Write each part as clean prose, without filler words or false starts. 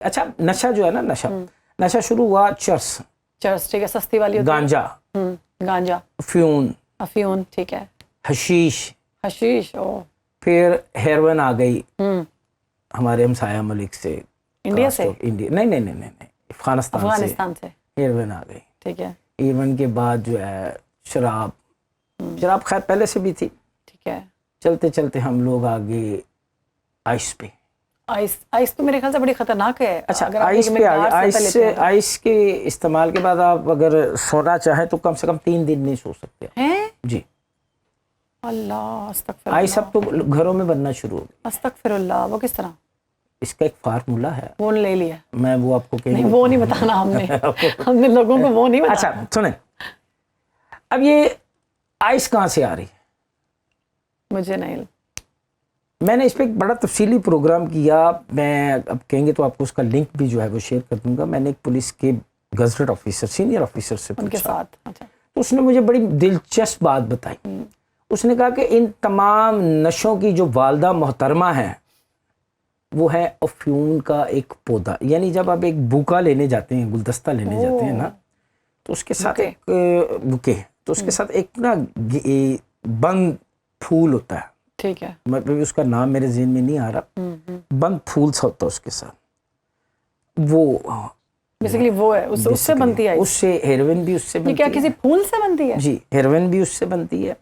اچھا نشہ جو ہے نا نشہ شروع ہوا چرس ٹھیک ہے، سستی والی ہوتی ہے. گانجا گانجا، افیون ٹھیک ہے، حشیش. پھر ہیروئن آ گئی ہمارے ہمسایہ ملک سے، انڈیا سے، نہیں افغانستان سے ہیروئن آ گئی. ٹھیک ہے. ہیروئن کے بعد جو ہے شراب خیر پہلے سے بھی تھی. ٹھیک ہے. چلتے چلتے ہم لوگ آگے آئس پہ. آئس تو میرے خیال سے بڑی خطرناک ہے. اچھا آئس پہ آئس کے استعمال کے بعد آپ اگر سونا چاہیں تو کم سے کم 3 دن نہیں سو سکتے ہیں. جی اللہ استغفر اللہ. آئس اب تو گھروں میں بننا شروع ہو گیا. استغفر اللہ. وہ کس طرح؟ اس کا ایک فارمولہ ہے، وہ لے لیا میں وہ آپ کو نہیں، وہ نہیں بتانا ہم نے لوگوں کو وہ نہیں بتانا. اچھا سنیں، اب یہ آئس کہاں سے آ رہی ہے؟ مجھے نہیں. میں نے اس پہ ایک بڑا تفصیلی پروگرام کیا. میں اب کہیں گے تو آپ کو اس کا لنک بھی جو ہے وہ شیئر کر دوں گا. میں نے ایک پولیس کے گزٹڈ آفیسر سینئر آفیسر سے ان کے پوچھا ساتھ. اچھا. تو اس نے مجھے بڑی دلچسپ بات بتائی. اس نے کہا کہ ان تمام نشوں کی جو والدہ محترمہ ہیں وہ ہے افیون کا ایک پودا. یعنی جب آپ ایک بوکا لینے جاتے ہیں، گلدستہ لینے جاتے ہیں نا، تو اس کے ساتھ ایک بوکے، تو اس کے ساتھ ایک نا بند پھول ہوتا ہے. ٹھیک ہے. مطلب اس کا نام میرے ذہن میں نہیں آ رہا. بند پھول سا ہوتا ہے اس کے ساتھ. وہ بیسیکلی وہ ہے، اس سے بنتی ہے. اس سے ہیروئن بھی اس سے بنتی ہے. کیا کسی پھول سے بنتی ہے؟ جی ہیروئن بھی اس سے بنتی ہے،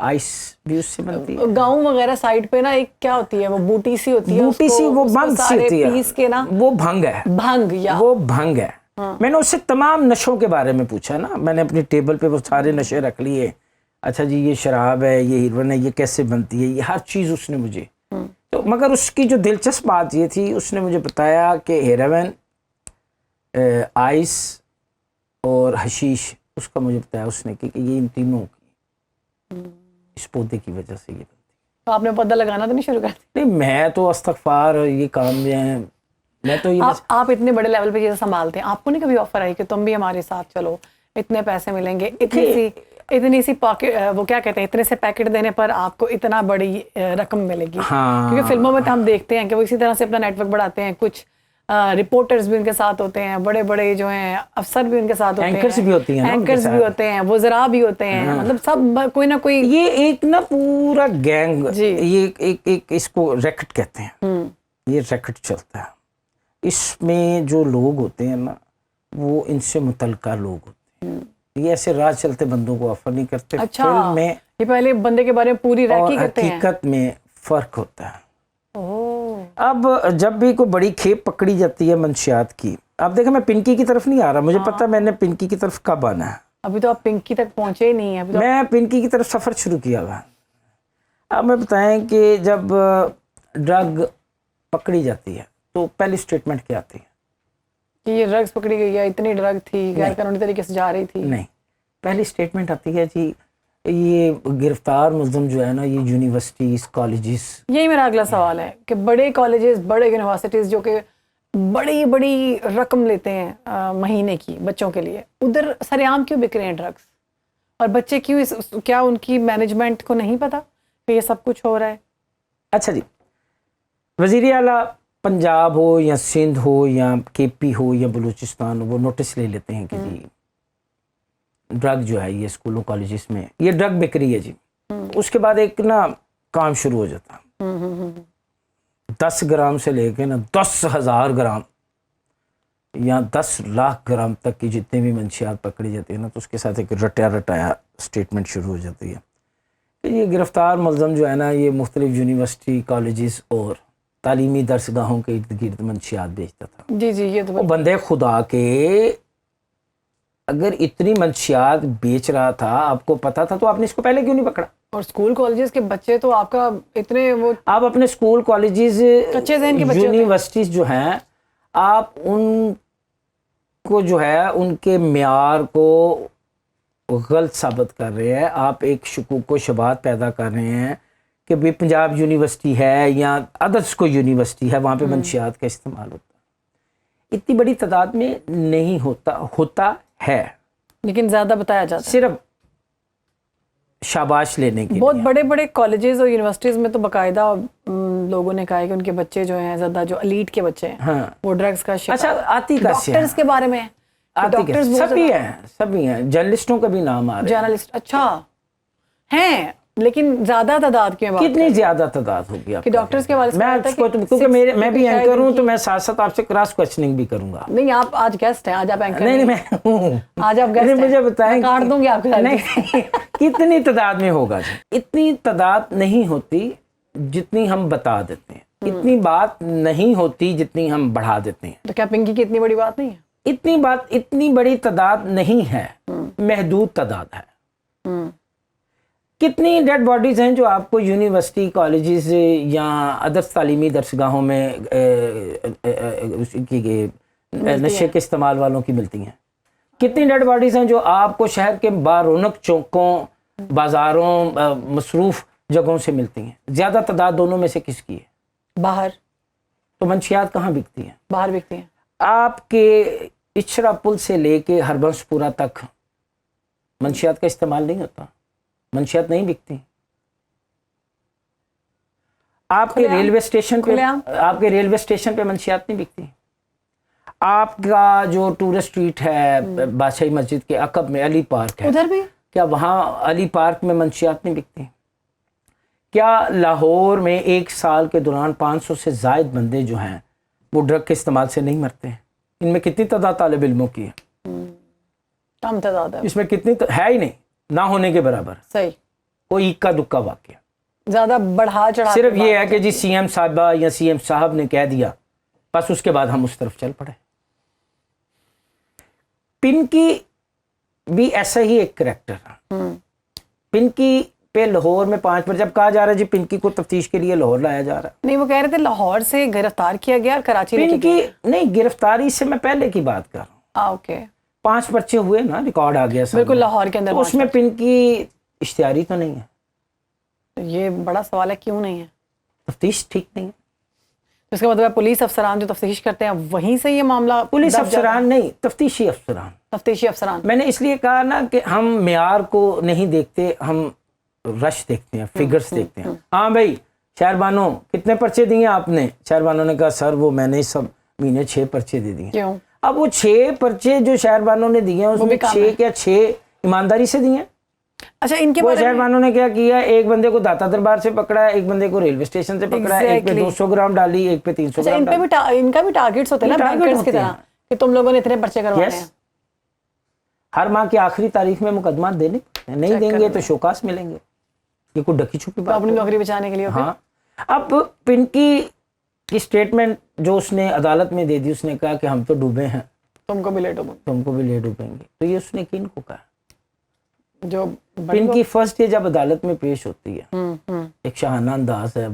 آئس بھی اس سے بنتی ہے. گاؤں وغیرہ سائڈ پہ نا ایک کیا ہوتی ہے، وہ بوٹی سی ہوتی ہے. بوٹی سی، وہ بھنگ سی ہوتی ہے. پیس کے نا وہ بھنگ ہے. وہ بھنگ ہے. میں نے اس سے تمام نشوں کے بارے میں پوچھا نا. میں نے اپنی ٹیبل پہ وہ سارے نشے رکھ لیے. اچھا جی یہ شراب ہے، یہ ہیروئن ہے، یہ کیسے بنتی ہے، یہ ہر چیز اس نے مجھے. تو مگر اس کی جو دلچسپ بات یہ تھی، اس نے مجھے بتایا کہ ہیروئن، آئس اور حشیش، اس کا مجھے بتایا اس نے کہ یہ ان تینوں کی اس پودے کی وجہ سے یہ بنتی. تو آپ نے پودا لگانا تو نہیں شروع کر دیا؟ نہیں، میں تو استغفار یہ کام میں تو یہ آپ اتنے بڑے لیول پہ چیزیں سنبھالتے ہیں. آپ کو نہیں کبھی آفر آئی کہ تم بھی ہمارے ساتھ چلو، اتنے پیسے ملیں گے، اتنی سی پاکٹ، وہ کیا کہتے ہیں، اتنے سے پیکٹ دینے پر آپ کو اتنا بڑی رقم ملے گی؟ کیونکہ فلموں میں تو ہم دیکھتے ہیں کہ وہ اسی طرح سے اپنا نیٹ ورک بڑھاتے ہیں. کچھ رپورٹرز بھی ان کے ساتھ ہوتے ہیں، بڑے بڑے جو ہیں افسر بھی ان کے ساتھ ہوتے ہیں، اینکرز بھی ہوتے ہیں، وزراء بھی ہوتے ہیں. مطلب سب کوئی نہ کوئی، یہ ایک نا پورا گینگ. یہ ایک اس کو ریکٹ کہتے ہیں. یہ ریکٹ چلتا ہے. اس میں جو لوگ ہوتے ہیں نا، وہ ان سے متعلقہ لوگ ہوتے ہیں. یہ ایسے راہ چلتے بندوں کو آفر نہیں کرتے. فلم میں یہ پہلے بندے کے بارے میں پوری ریکی کرتے ہیں. حقیقت میں فرق ہوتا ہے. اب جب بھی کوئی بڑی کھیپ پکڑی جاتی ہے منشیات کی، اب دیکھیں میں پنکی کی طرف نہیں آ رہا. مجھے پتا میں نے پنکی کی طرف کب آنا ہے. ابھی تو آپ پنکی تک پہنچے ہی نہیں ہیں. میں پنکی کی طرف سفر شروع کیا ہوا. اب میں بتائیں کہ جب ڈرگ پکڑی جاتی ہے تو پہلی سٹیٹمنٹ کیا آتی ہے کہ یہ ڈرگز پکڑی گئی ہے، اتنی ڈرگ تھی، غیر قانونی طریقے سے جا رہی تھی؟ نہیں، پہلی سٹیٹمنٹ آتی ہے جی یہ گرفتار ملزم جو ہے نا، یہ یونیورسٹیز، کالجز. یہی میرا اگلا سوال ہے کہ بڑے کالجز، بڑے یونیورسٹیز جو کہ بڑی بڑی رقم لیتے ہیں مہینے کی بچوں کے لیے، ادھر سر عام کیوں بک رہے ہیں ڈرگس؟ اور بچے کیوں کیا ان کی مینجمنٹ کو نہیں پتا کہ یہ سب کچھ ہو رہا ہے؟ اچھا جی، وزیر اعلیٰ پنجاب ہو یا سندھ ہو یا کے پی ہو یا بلوچستان ہو، وہ نوٹس لے لیتے ہیں کہ جی ڈرگ جو ہے یہ اسکولوں کالجز میں یہ ڈرگ بک رہی ہے جی. اس کے بعد ایک نا کام شروع ہو جاتا. 10 گرام سے لے کے نا 10,000 گرام یا 10 لاکھ گرام تک کی جتنے بھی منشیات پکڑی جاتی ہے نا، تو اس کے ساتھ ایک رٹایا سٹیٹمنٹ شروع ہو جاتی ہے کہ یہ گرفتار ملزم جو ہے نا، یہ مختلف یونیورسٹی، کالجز اور تعلیمی درسگاہوں کے ارد گرد منشیات بیچتا تھا. جی جی، یہ تو بندے خدا کے اگر اتنی منشیات بیچ رہا تھا، آپ کو پتا تھا، تو آپ نے اس کو پہلے کیوں نہیں پکڑا؟ اور اسکول کالجز کے بچے تو آپ کا اتنے وہ، آپ اپنے اسکول کالجز، کچے ذہن کے بچے، یونیورسٹیز جو ہیں، آپ ان کو جو ہے ان کے معیار کو غلط ثابت کر رہے ہیں. آپ ایک شکوک و شبہات پیدا کر رہے ہیں کہ بھی پنجاب یونیورسٹی ہے یا ادرس کوئی یونیورسٹی ہے، وہاں پہ منشیات کا استعمال ہوتا ہے. اتنی بڑی تعداد میں نہیں ہوتا ہے، لیکن زیادہ بتایا جاتا ہے صرف شاباش لینے کے بہت بڑے بڑے کالجز اور یونیورسٹیز میں تو باقاعدہ لوگوں نے کہا ہے کہ ان کے بچے جو ہیں زیادہ جو الیٹ کے بچے ہیں ہاں وہ ڈرگس کا شکار. اچھا آتی کیسے ڈاکٹرز کے بارے میں ڈاکٹرز سبھی ہیں جرنلسٹوں کا بھی نام آ رہا ہے. جرنلسٹ اچھا ہیں لیکن زیادہ تعداد کیوں بات کتنی زیادہ تعداد ہوگی آپ کہ ڈاکٹرز کے والے کیونکہ میں بھی اینکر ہوں تو میں ساتھ ساتھ آپ سے کراس کوشچننگ بھی کروں گا. نہیں آپ آج گیسٹ ہیں, آج آپ اینکر نہیں میں ہوں, آج آپ گیسٹ ہیں, مجھے بتائیں کاٹ دوں گی آپ کو. نہیں کتنی تعداد میں ہوگا جی. اتنی تعداد نہیں ہوتی جتنی ہم بتا دیتے ہیں, اتنی بات نہیں ہوتی جتنی ہم بڑھا دیتے ہیں. تو کیا پنکی کی اتنی بڑی بات نہیں ہے؟ اتنی بڑی تعداد نہیں ہے, محدود تعداد ہے. کتنی ڈیڈ باڈیز ہیں جو آپ کو یونیورسٹی کالجز یا ادر تعلیمی درسگاہوں میں نشے کے استعمال والوں کی ملتی ہیں. کتنی ڈیڈ باڈیز ہیں جو آپ کو شہر کے بارونق چوکوں, بازاروں, مصروف جگہوں سے ملتی ہیں. زیادہ تعداد دونوں میں سے کس کی ہے؟ باہر. تو منشیات کہاں بکتی ہیں؟ باہر بکتی ہیں. آپ کے اچھرا پل سے لے کے ہربنس پورا تک منشیات کا استعمال نہیں ہوتا, منشیات نہیں بکتی. آپ کے ریلوے اسٹیشن پہ منشیات نہیں بکتی. آپ کا جو ٹورسٹ اسٹریٹ ہے بادشاہی مسجد کے عقب میں علی پارک ہے, ادھر بھی کیا وہاں علی پارک میں منشیات نہیں بکتی؟ کیا لاہور میں ایک سال کے دوران 500 سے زائد بندے جو ہیں وہ ڈرگ کے استعمال سے نہیں مرتے ہیں؟ ان میں کتنی تعداد طالب علموں کی ہے؟ کم تعداد ہے. اس میں کتنی ہے ہی نہیں, نہ ہونے کے برابر. صحیح. کوئی اکا دکا واقعہ, زیادہ بڑھا چڑھا صرف یہ ہے کہ جی سی ایم صاحبہ یا سی ایم صاحب نے کہہ دیا, بس اس کے بعد ہم اس طرف چل پڑے. پنکی بھی ایسا ہی ایک کریکٹر ہے. پنکی پہ لاہور میں 5 پر جب کہا جا رہا ہے جی پنکی کو تفتیش کے لیے لاہور لایا جا رہا ہے. نہیں وہ کہہ رہے تھے لاہور سے گرفتار کیا گیا اور کراچی لے کے پنکی نہیں, گرفتاری سے میں پہلے کی بات کر رہا ہوں. اوکے 5 پرچے ہوئے نا, ریکارڈ آ گیا بالکل لاہور کے اندر. اس میں پنکی اشتہاری تو نہیں ہے. یہ بڑا سوال ہے, کیوں نہیں ہے؟ تفتیش ٹھیک نہیں ہے. اس کا مطلب ہے پولیس افسران جو تفتیش کرتے ہیں وہیں سے یہ معاملہ. پولیس افسران نہیں, تفتیشی افسران. میں نے اس لیے کہا نا کہ ہم معیار کو نہیں دیکھتے, ہم رش دیکھتے ہیں, فگرز دیکھتے ہیں. ہاں بھائی شہر بانو کتنے پرچے دیے آپ نے؟ شہر بانو نے کہا سر وہ میں نے سب مہینے 6 پرچے دے دیے. کیوں؟ اب وہ 6 پرچے جو شہر بانو نے دیے ہیں اس میں 6 ایمانداری سے دیے ہیں. اچھا ان کے وہ شہر بانو نے کیا کیا, ایک بندے کو داتا دربار سے پکڑا ہے, ایک بندے کو ریلوے اسٹیشن سے پکڑا ہے, ایک پہ 200 گرام ڈالی, ایک پہ 300 گرام ڈالی. ان کا بھی ٹارگیٹس ہوتے ہیں نا بینکرز کی طرح کہ تم لوگوں نے اتنے پرچے کروانے ہیں. ہر ماہ کی آخری تاریخ میں مقدمات دینے, نہیں دیں گے تو شوکاس ملیں گے. یہ کوئی ڈکی چھپی بات, اپنی نوکری بچانے کے لیے. ہاں. اب پنکی کی اسٹیٹمنٹ جو اس نے عدالت میں دے دی, اس نے کہا کہ ہم تو ڈوبے ہیں, تم کو بھی لے ڈوبیں گے. تو یہ اس نے کن کو کہا؟ جو پنکی فرسٹ ڈے جب عدالت میں پیش ہوتی ہے, ایک شاہانہ انداز ہے,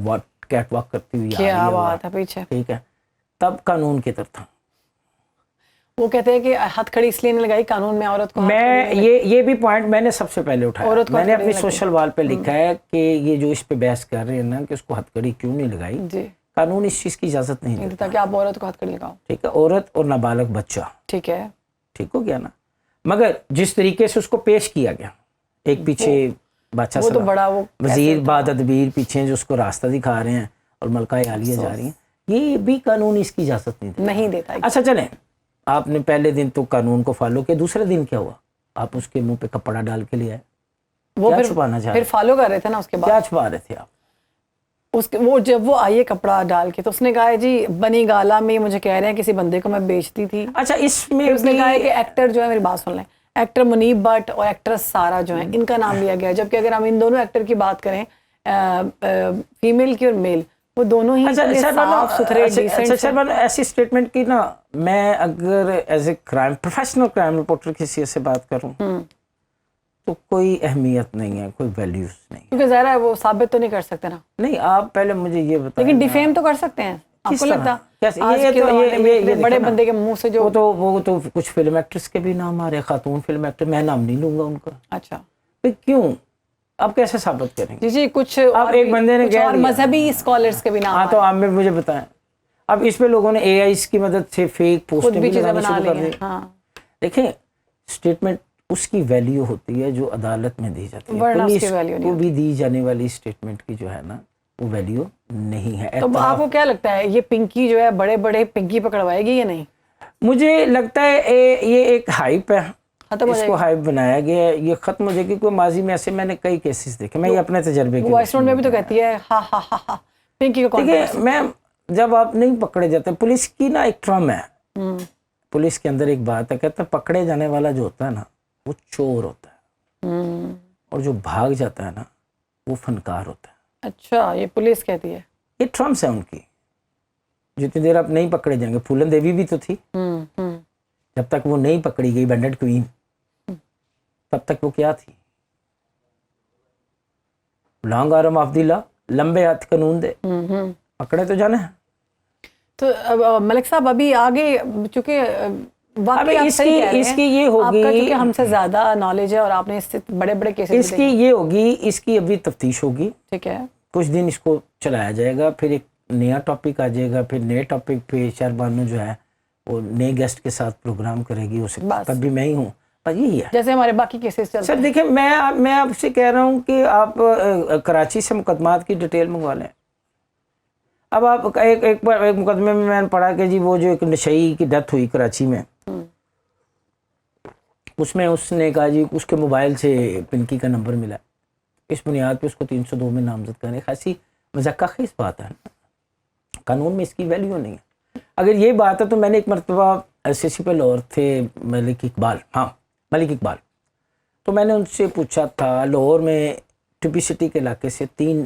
کیٹ واک کرتی ہوئی کیا بات ہے پیچھے, ٹھیک ہے, تب قانون کی طرف تھا. وہ کہتے ہیں کہ ہتھ کھڑی اس لیے نہیں لگائی قانون میں عورت کو. میں یہ بھی پوائنٹ میں نے سب سے پہلے اٹھایا, میں نے اپنی سوشل وال پہ لکھا ہے کہ یہ جو اس پہ بحث کر رہے ہیں نا کہ اس کو ہتھ کھڑی کیوں نہیں لگائی, قانون اس چیز کی اجازت نہیں دیتا کہ آپ عورت کو ہتھ کھڑی لگاؤ. ٹھیک ہے, عورت اور نابالغ بچہ, ٹھیک ہے, ٹھیک ہو گیا نا. مگر جس طریقے سے اس کو پیش کیا گیا, ایک پیچھے بادشاہ وزیر بعد ادبیر پیچھے جو اس کو راستہ دکھا رہے ہیں اور ملکہ عالیہ جا رہی ہیں, یہ بھی قانون اس کی اجازت نہیں دیتا. اچھا چلیں, آپ نے پہلے دن تو قانون کو فالو کیا, دوسرے دن کیا ہوا؟ آپ اس کے منہ پہ کپڑا ڈال کے لے آئے. وہ چھپانا چاہ رہے, پھر فالو کر رہے تھے نا, اس کے بعد کیا چھپا رہے تھے آپ؟ وہ جب وہ آئیے کپڑا ڈال کے تو اس نے کہا جی بنی گالا میں مجھے کہہ رہے ہیں کسی بندے کو میں بیچتی تھی. اچھا اس میں اس نے کہا ہے کہ ایکٹر جو ہے, میری بات سن لیں, ایکٹر منیب بٹ اور ایکٹرس سارا جو ہیں ان کا نام لیا گیا, جبکہ اگر ہم ان دونوں ایکٹر کی بات کریں فیمیل کی اور میل, وہ دونوں ہی صاف ستھرے ڈیسنٹ. ایسی اسٹیٹمنٹ کی نا, میں اگر as a professional crime reporter کسی سے بات کروں تو کوئی اہمیت نہیں ہے, کوئی ویلیوز نہیں, کیونکہ ظاہر ہے وہ ثابت تو نہیں کر سکتے نا. نہیں, آپ پہلے مجھے یہ بتائیں, لیکن ڈیفیم تو کر سکتے ہیں. آپ کو لگتا یہ بڑے بندے کے منہ سے جو وہ تو کچھ فلم ایکٹرس کے بھی نام آ رہے, خاتون فلم ایکٹر, میں نام نہیں لوں گا ان کا. اچھا کیوں, آپ کیسے ثابت کریں گے؟ جی کچھ آپ ایک بندے نے اور مذہبی اسکالرس کے بھی نام. ہاں تو آپ مجھے بتائیں, اب اس پہ لوگوں نے اے آئی کی مدد سے فیک پوسٹیں بھی لگانا شروع کر دی. دیکھیں اسٹیٹمنٹ اس کی ویلیو ہوتی ہے جو عدالت میں دی جاتی ہے, پولیس کو بھی دی جانے والی اسٹیٹمنٹ کی جو ہے نا وہ ویلیو نہیں ہے. تو آپ کو کیا لگتا ہے یہ پنکی جو ہے بڑے بڑے پنکی پکڑوائے گی یا نہیں؟ مجھے لگتا ہے یہ ایک ہائپ ہے, ختم ہو اس جائے کو گی. ہائپ بنایا گیا ہے, یہ ختم ہو جائے گی. کوئی ماضی میں ایسے میں نے کئی کیسز دیکھے, میں یہ اپنے تجربے کے وائس نوٹ میں بھی تو کہتی ہے ہاں ہاں ہاں ہاں پنکی کو کون پکڑ دیکھیے, سکتا میں جب آپ نہیں پکڑے جاتے, پولیس کی نا ایک ٹرم ہے, ہے؟ پولیس کے اندر ایک بات ہے, کہتے ہیں پکڑے جانے والا جو ہوتا ہے نا وہ چور ہوتا ہے, اور جو بھاگ جاتا ہے نا وہ فنکار ہوتا ہے. اچھا, یہ پولیس کہتی ہے. یہ ٹرمس ہیں ان کی. جتنی دیر آپ نہیں پکڑے جائیں گے, پھولن دیوی بھی تو تھی, جب تک وہ نہیں پکڑی گئی بینڈڈ کوئین, تب تک وہ کیا تھی؟ لانگ آرم آف دی لا, لمبے ہاتھ قانون دے, پکڑے تو جانا ہے. تو ملک صاحب ابھی آگے چونکہ واقعی آپ صحیح کہہ رہے اس ہیں, کی یہ آپ کا ہوگی, چونکہ ہم سے زیادہ نالج ہے اور آپ نے اس سے بڑے بڑے کیسز اس کی یہ ہوگی, اس کی ابھی تفتیش ہوگی, ٹھیک ہے, کچھ دن اس کو چلایا جائے گا, پھر ایک نیا ٹاپک آ جائے گا, پھر نئے ٹاپک پہ شہر بانو جو ہے وہ نئے گیسٹ کے ساتھ پروگرام کرے گی, ہو سکتا تب بھی میں ہی ہوں, بس یہی ہے. جیسے ہمارے باقی کیسز چلتے سر ہیں. دیکھیں, میں آپ سے کہہ رہا ہوں کہ آپ کراچی سے مقدمات کی ڈیٹیل منگوا لیں. اب آپ ایک مقدمے میں نے پڑھا کہ جی وہ جو ایک نشئی کی ڈیتھ ہوئی کراچی میں, اس میں اس نے کہا جی اس کے موبائل سے پنکی کا نمبر ملا, اس بنیاد پہ اس کو 302 میں نامزد کرنے. خاصی مذاق خیز بات ہے, قانون میں اس کی ویلیو نہیں ہے. اگر یہ بات ہے تو میں نے ایک مرتبہ SSP پہ لاہور تھے ملک اقبال, تو میں نے ان سے پوچھا تھا, لاہور میں ٹپی سٹی کے علاقے سے 3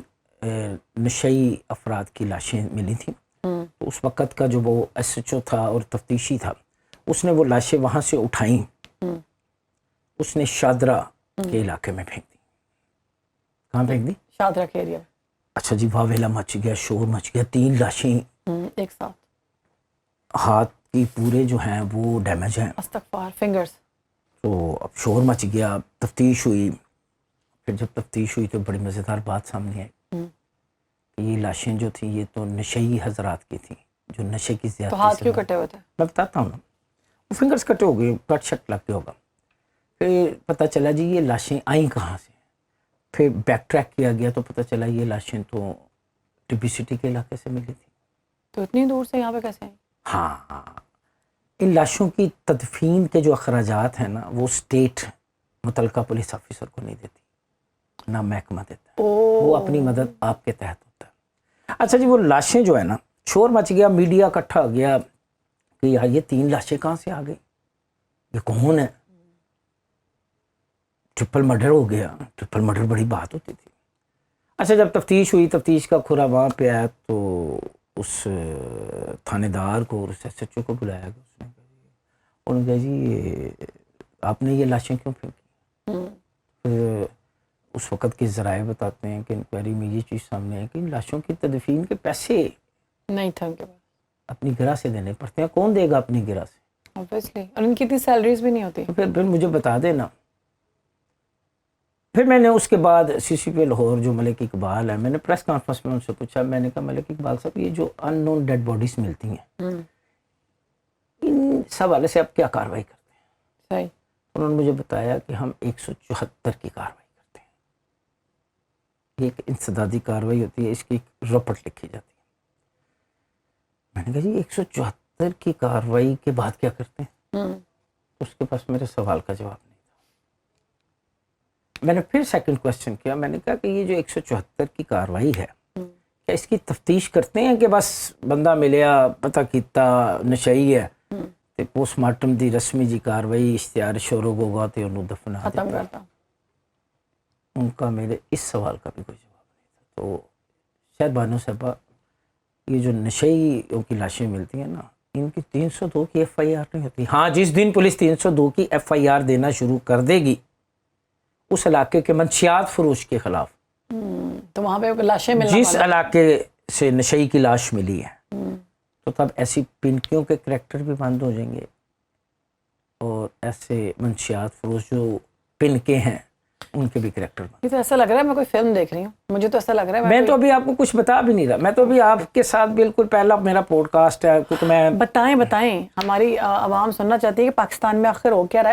نشئی افراد کی لاشیں ملی تھیں. تو اس وقت کا جو وہ SHO تھا اور تفتیشی تھا, اس نے وہ لاشیں وہاں سے اٹھائیں, اس نے شادرہ کے علاقے میں پھینک دی. کہاں پھینک دی؟ شادرہ کے ایریا. اچھا جی, واویلا مچ گیا, شور مچ گیا, 3 لاشیں ایک ساتھ, ہاتھ کی پورے جو ہیں وہ ڈیمیج ہیں. استغفار, فنگرز. تو اب شور مچ گیا, تفتیش ہوئی. پھر جب تفتیش ہوئی تو بڑی مزیدار بات سامنے آئی کہ یہ لاشیں جو تھیں یہ تو نشئی حضرات کی تھیں جو نشے کی زیادتی تو ہاتھ سے کیوں کٹے ہوئے تھے؟ میں بتاتا ہوں نا, وہ فنگرز کٹے ہو گئے, کٹ شٹ لگ گیا ہوگا. پھر پتہ چلا جی یہ لاشیں آئیں کہاں سے. پھر بیک ٹریک کیا گیا تو پتہ چلا یہ لاشیں تو ٹپی سٹی کے علاقے سے ملی تھی. تو اتنی دور سے یہاں پہ کیسے آئیں؟ ہاں, ان لاشوں کی تدفین کے جو اخراجات ہیں نا وہ اسٹیٹ متعلقہ پولیس آفیسر کو نہیں دیتی, نہ محکمہ دیتا ہے, وہ اپنی مدد آپ کے تحت ہوتا ہے. اچھا جی, وہ لاشیں جو ہے نا, شور مچ گیا, میڈیا اکٹھا ہو گیا کہ یار یہ 3 لاشیں کہاں سے آ گئی, یہ کون ہے, ٹرپل مرڈر ہو گیا. ٹرپل مرڈر بڑی بات ہوتی تھی. اچھا جب تفتیش ہوئی, تفتیش کا کھرا وہاں پہ آیا تو اس تھانے دار کو اور اس SHO کو بلایا گیا. اس نے کہا انہوں نے کہا جی آپ نے یہ لاشیں کیوں پھینکی؟ پھر اس وقت کے ذرائع بتاتے ہیں کہ انکوائری میں یہ چیز سامنے ہے کہ ان لاشوں کی تدفین کے پیسے نہیں تھا ان کے پاس, اپنی گرہ سے دینے پڑتے ہیں. کون دے گا اپنی گرہ سے؟ obviously, اور ان کی اتنی سیلریز بھی نہیں ہوتی. پھر مجھے بتا دینا. پھر میں نے اس کے بعد CCP لاہور جو ملک اقبال ہے, میں نے پریس کانفرنس میں ان سے پوچھا, میں نے کہا ملک اقبال صاحب یہ جو ان نون ڈیڈ باڈیز ملتی ہیں ان سب حوالے سے آپ کیا کارروائی کرتے ہیں؟ صحیح. انہوں نے مجھے بتایا کہ ہم 174 کی کارروائی کرتے ہیں. یہ ایک انسدادی کارروائی ہوتی ہے, اس کی رپورٹ لکھی جاتی ہے. میں نے کہا جی 174 کی کارروائی کے بعد کیا کرتے ہیں؟ اس کے پاس میرے سوال کا جواب نہیں تھا. میں نے پھر سیکنڈ کویسچن کیا, میں نے کہا کہ یہ جو 174 کی کارروائی ہے کیا اس کی تفتیش کرتے ہیں کہ بس بندہ ملیا, پتہ کیتا نشئی ہے تے پوسٹ مارٹم دی رسمی جی کارروائی اشتہار شورو گوگا تے انہوں دفنا ختم دیتا؟ کرتا. ان کا میرے اس سوال کا بھی کوئی جواب نہیں تھا. تو شاید بانو صاحبہ یہ جو نشئیوں کی لاشیں ملتی ہیں نا, ان کی 302 کی FIR نہیں ہوتی. ہاں, جس دن پولیس 302 کی FIR دینا شروع کر دے گی اس علاقے کے منشیات فروش کے خلاف, تو وہاں پہ لاشیں ملنا جس علاقے سے نشئی کی لاش ملی ہے, تو تب ایسی پنکیوں کے کریکٹر بھی بند ہو جائیں گے اور ایسے منشیات فروش جو پنکے ہیں ان کے بھی کریکٹر بند. یہ تو ایسا لگ رہا ہے میں کوئی فلم دیکھ رہی ہوں, مجھے تو ایسا لگ رہا ہے میں تو ابھی آپ کو کچھ بتا بھی نہیں رہا, میں تو ابھی آپ کے ساتھ بالکل پہلا میرا پوڈ کاسٹ ہے, کیونکہ میں بتائیں ہماری عوام سننا چاہتی ہے کہ پاکستان میں آخر ہو کیا رہا ہے.